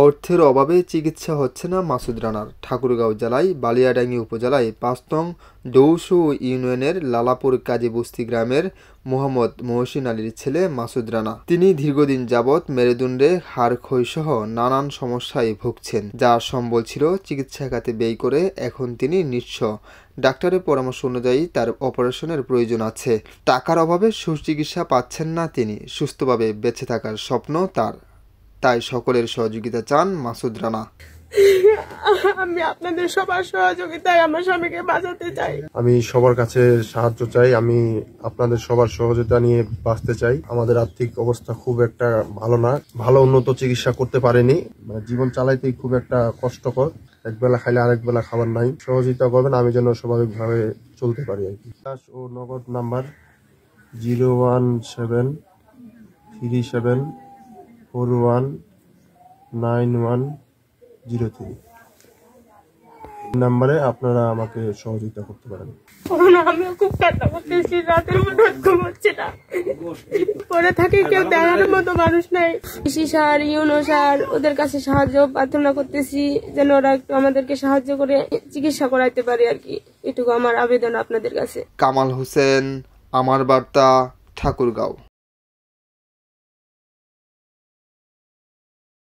অর্থের অভাবে চিকিৎসা হচ্ছে না মাসুদ রানার। ঠাকুরগাঁও জেলায় বালিয়াডাঙ্গি উপজেলায় ৫ নং দৌসু ইউনিয়নের লালাপুর কাজী বস্তি গ্রামের মোহাম্মদ মহসিন আলীর ছেলে মাসুদ রানা। তিনি দীর্ঘদিন যাবৎ মেরুদণ্ডে হাড় ক্ষয়সহ নানান সমস্যায় ভুগছেন। যার সম্বল ছিল চিকিৎসা খাতে ব্যয় করে এখন তিনি নিঃস্ব। ডাক্তারের পরামর্শ অনুযায়ী তার অপারেশনের প্রয়োজন আছে। টাকার অভাবে সুচিকিৎসা পাচ্ছেন না তিনি। সুস্থভাবে বেঁচে থাকার স্বপ্ন তার। তাই সকলের সহযোগিতা চান মাসুদ রানা। আমি আপনাদের সবার সহযোগিতায় আমার স্বামীকে বাঁচাতে চাই। আমি সবার কাছে সাহায্য চাই। আমি আপনাদের সবার সহযোগিতা নিয়ে বাঁচতে চাই। আমাদের আর্থিক অবস্থা খুব একটা ভালো না, ভালো উন্নত চিকিৎসা করতে পারেনি। জীবন চালাইতেই খুব একটা কষ্টকর। একবেলা খাইলে আরেক বেলা খাবার নাই। সহযোগিতা করবেন আমি যেন স্বাভাবিকভাবে চলতে পারি আর কি। ক্যাশ ও নগদ নাম্বার 01737419103 নাম্বারে আপনারা আমাকে সহযোগিতা করতে পারেন। আমিও খুব কান্না করতেছি, রাতের মতো ঘুম হচ্ছে না। পরে থাকি কেউ দেখার মতো মানুষ নাই। কৃষি সার, ইউনো সার, ওদের কাছে সাহায্য প্রার্থনা করতেছি যেন ওরা একটু আমাদেরকে সাহায্য করে চিকিৎসা করাইতে পারে আর কি। এটুকু আমার আবেদন আপনাদের কাছে। কামাল হোসেন, আমার বার্তা, ঠাকুরগাঁও।